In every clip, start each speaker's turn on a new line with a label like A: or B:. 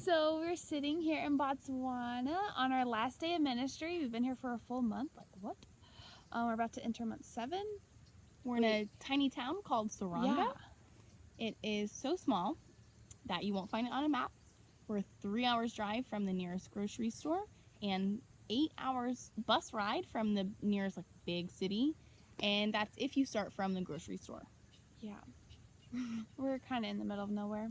A: So we're sitting here in Botswana on our last day of ministry. We've been here for a full month. Like what? We're about to enter month 7.
B: We're in a tiny town called Saranga.
A: Yeah.
B: It is so small that you won't find it on a map. We're 3 hours drive from the nearest grocery store and 8 hours bus ride from the nearest big city. And that's if you start from the grocery store.
A: Yeah. We're kind of in the middle of nowhere.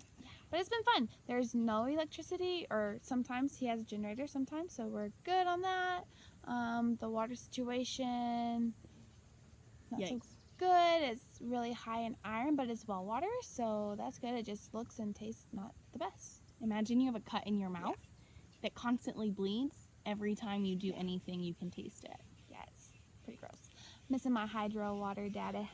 A: But it's been fun. There's no electricity, or sometimes he has a generator sometimes, so we're good on that. The water situation, not so good. It's really high in iron, but it's well water, so that's good. It just looks and tastes not the best.
B: Imagine you have a cut in your mouth that constantly bleeds. Every time you do anything, you can taste it.
A: Yeah, it's pretty gross. Missing my hydro water, daddy.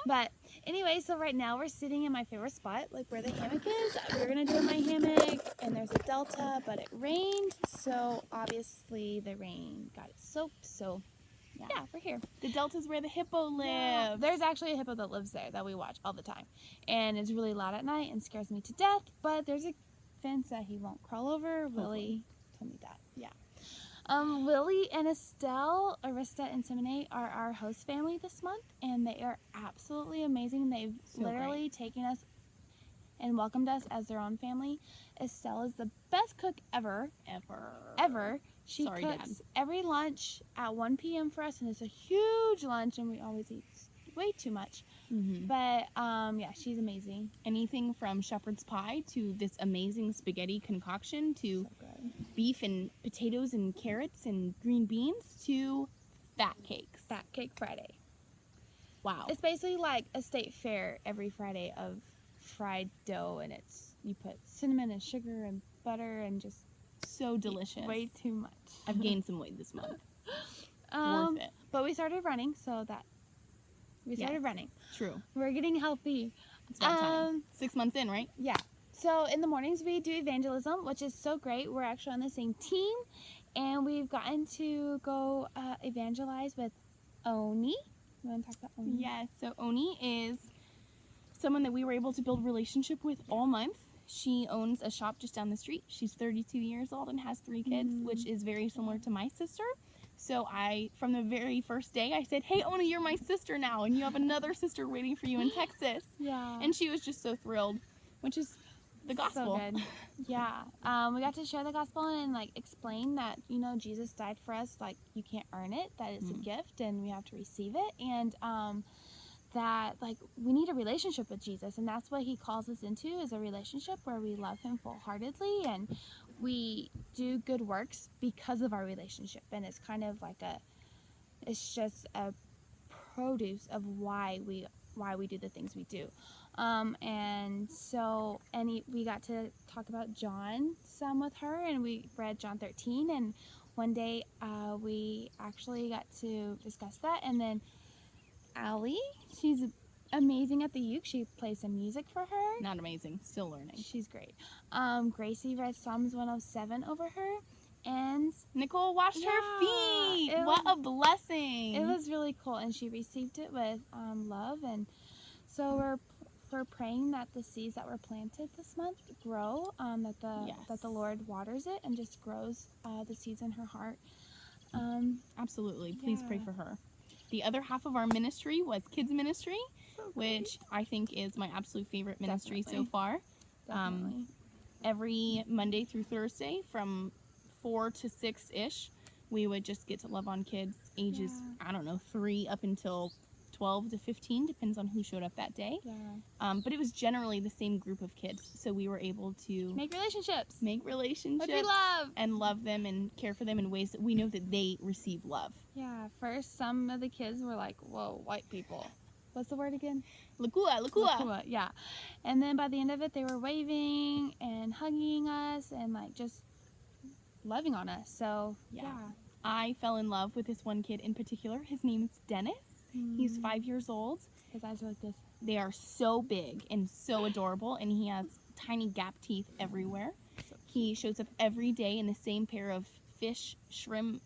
A: But anyway, so right now we're sitting in my favorite spot, like where the hammock is. We're going to do my hammock, and there's a delta, but it rained, so obviously the rain got it soaked, so yeah, we're here.
B: The delta's where the hippo lives.
A: Yeah. There's actually a hippo that lives there that we watch all the time, and it's really loud at night and scares me to death, but there's a fence that he won't crawl over. Willie told me that. Yeah. Lily and Estelle, Arista, and Simone are our host family this month, and they are absolutely amazing. They've literally taken us and welcomed us as their own family. Estelle is the best cook ever. She cooks every lunch at 1 p.m. for us, and it's a huge lunch, and we always eat way too much.
B: Mm-hmm.
A: But yeah, she's amazing.
B: Anything from shepherd's pie to this amazing spaghetti concoction to beef and potatoes and carrots and green beans to fat cakes.
A: Fat Cake Friday.
B: Wow.
A: It's basically like a state fair every Friday of fried dough, and you put cinnamon and sugar and butter and just
B: so delicious.
A: Way too much.
B: I've gained some weight this month. Worth it.
A: But we started running, so that we started running.
B: True.
A: We're getting healthy.
B: It's about time. 6 months in, right?
A: Yeah. So in the mornings we do evangelism, which is so great. We're actually on the same team, and we've gotten to go evangelize with Oni. You want to talk about Oni?
B: Yes. So Oni is someone that we were able to build a relationship with all month. She owns a shop just down the street. She's 32 years old and has 3 kids, which is very similar to my sister. So from the very first day, I said, "Hey, Oni, you're my sister now, and you have another sister waiting for you in Texas."
A: Yeah.
B: And she was just so thrilled, which is the gospel.
A: So good. Yeah. We got to share the gospel and explain that, Jesus died for us. You can't earn it. That it's a gift, and we have to receive it. And that we need a relationship with Jesus, and that's what he calls us into, is a relationship where we love him full-heartedly, and we do good works because of our relationship. And it's kind of it's just a produce of why we do the things we do. And so we got to talk about John some with her, and we read John 13, and one day we actually got to discuss that. And then Allie, she's amazing at the uke. She plays some music for her.
B: Not amazing, still learning.
A: She's great. Gracie read Psalms 107 over her, and
B: Nicole washed her feet. What a blessing!
A: It was really cool, and she received it with love. And so we're praying that the seeds that were planted this month grow, that the Lord waters it and just grows the seeds in her heart.
B: Absolutely. Please pray for her. The other half of our ministry was kids ministry, which I think is my absolute favorite ministry so far.
A: Definitely.
B: Every Monday through Thursday from 4 to 6-ish, we would just get to love on kids ages, 3 up until 12 to 15, depends on who showed up that day.
A: Yeah.
B: But it was generally the same group of kids, so we were able to
A: make relationships.
B: Which
A: we love.
B: And love them and care for them in ways that we know that they receive love.
A: Yeah, first some of the kids were like, "Whoa, white people." What's the word again?
B: Lakua.
A: Yeah. And then by the end of it, they were waving and hugging us and just loving on us. So, yeah.
B: I fell in love with this one kid in particular. His name is Dennis. He's 5 years old.
A: His eyes are like this.
B: They are so big and so adorable, and he has tiny gap teeth everywhere. He shows up every day in the same pair of fish swim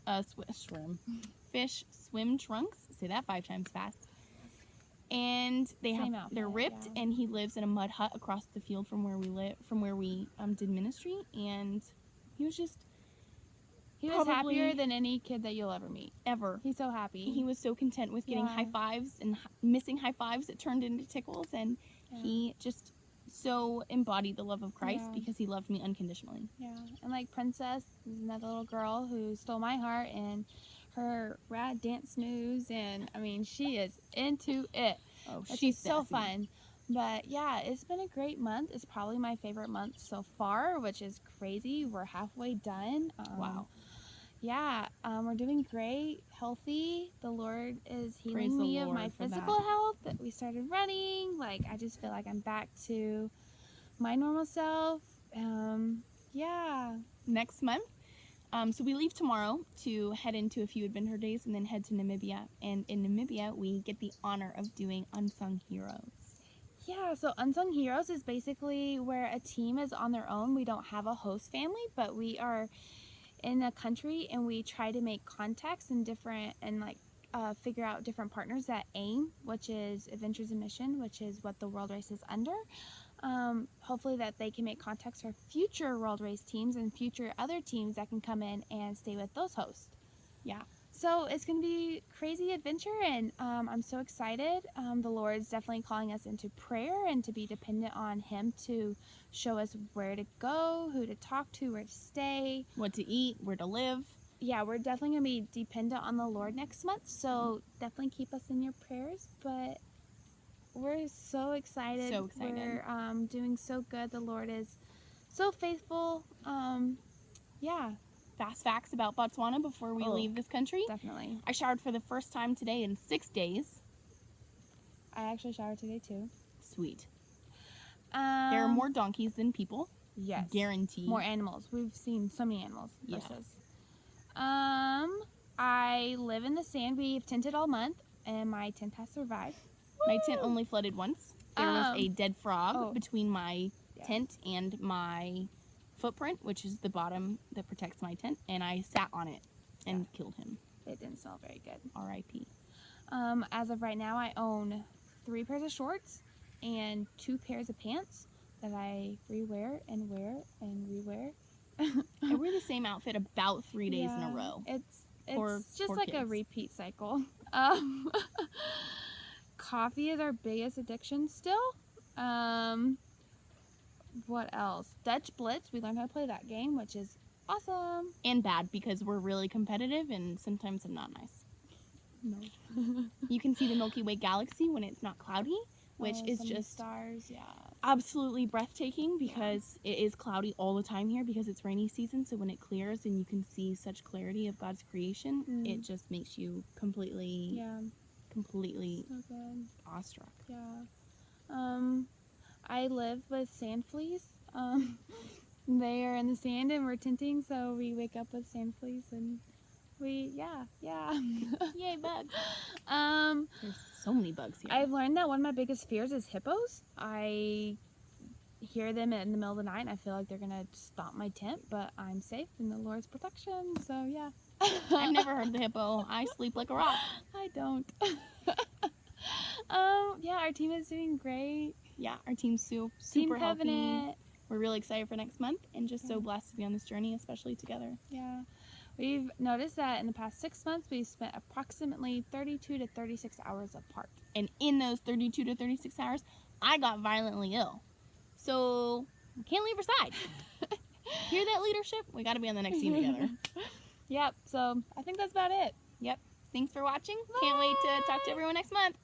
B: trunks. Say that 5 times fast. and
A: Same outfit,
B: they're ripped,
A: yeah.
B: and he lives in a mud hut across the field from where we did ministry, and he was just
A: He was
B: probably
A: happier than any kid that you'll ever meet.
B: ever.
A: He's so happy.
B: He was so content with getting
A: Yeah.
B: high fives and missing high fives that turned into tickles, and
A: Yeah.
B: he just so embodied the love of Christ
A: Yeah.
B: because he loved me unconditionally.
A: Yeah, and like Princess is another little girl who stole my heart, and her rad dance moves, and I mean she is into it.
B: Oh,
A: Which
B: she's
A: is so
B: sassy.
A: fun. But yeah, it's been a great month. It's probably my favorite month so far, which is crazy. We're halfway done.
B: Wow.
A: Yeah, we're doing great, healthy. The Lord is
B: Praise
A: healing
B: the
A: me of
B: Lord
A: my
B: for
A: physical
B: that.
A: health. That we started running. Like I just feel like I'm back to my normal self. Yeah.
B: Next month, so we leave tomorrow to head into a few adventure days and then head to Namibia. And in Namibia, we get the honor of doing Unsung Heroes.
A: Yeah, so Unsung Heroes is basically where a team is on their own. We don't have a host family, but we are in a country and we try to make contacts and figure out different partners at AIM, which is Adventures in Mission, which is what the World Race is under. Hopefully that they can make contacts for future World Race teams and future other teams that can come in and stay with those hosts.
B: Yeah.
A: So it's going to be crazy adventure, and I'm so excited. The Lord's definitely calling us into prayer and to be dependent on Him to show us where to go, who to talk to, where to stay.
B: What to eat, where to live.
A: Yeah, we're definitely going to be dependent on the Lord next month, so definitely keep us in your prayers. But we're so excited.
B: So excited.
A: We're doing so good. The Lord is so faithful. Yeah,
B: Fast facts about Botswana before we leave this country.
A: definitely.
B: I showered for the first time today in 6 days.
A: I actually showered today too.
B: Sweet. There are more donkeys than people.
A: Yes.
B: Guaranteed.
A: More animals. We've seen so many animals.
B: Yeah.
A: Versus. I live in the sand. We've tented all month, and my tent has survived.
B: My tent only flooded once. There was a dead frog between my tent and my footprint, which is the bottom that protects my tent, and I sat on it and killed him.
A: It didn't smell very good.
B: R.I.P.
A: As of right now, I own 3 pairs of shorts and 2 pairs of pants that I rewear and wear and rewear.
B: I wear the same outfit about 3 days in a row.
A: It's
B: Poor
A: just like a
B: kids.
A: repeat cycle. Coffee is our biggest addiction still. What else? Dutch Blitz. We learned how to play that game, which is awesome.
B: And bad, because we're really competitive and sometimes I'm not nice.
A: No.
B: You can see the Milky Way galaxy when it's not cloudy, which is
A: some
B: just
A: stars. Yeah.
B: absolutely breathtaking because it is cloudy all the time here because it's rainy season. So when it clears and you can see such clarity of God's creation, it just makes you completely
A: So good.
B: awestruck.
A: Yeah. I live with sand fleas. They are in the sand and we're tenting, so we wake up with sand fleas and yeah.
B: Yay, bugs. There's so many bugs here.
A: I've learned that one of my biggest fears is hippos. I hear them in the middle of the night and I feel like they're gonna stomp my tent, but I'm safe in the Lord's protection, so yeah.
B: I've never heard the hippo. I sleep like a rock.
A: I don't. Yeah, our team is doing great.
B: Yeah, our team's super
A: Team
B: healthy.
A: Covenant.
B: We're really excited for next month and just so blessed to be on this journey, especially together.
A: Yeah. We've noticed that in the past 6 months, we've spent approximately 32 to 36 hours apart.
B: And in those 32 to 36 hours, I got violently ill. So, we can't leave her side. Hear that, leadership? We got to be on the next team together.
A: Yep, so I think that's about it.
B: Yep. Thanks for watching. Can't wait to talk to everyone next month.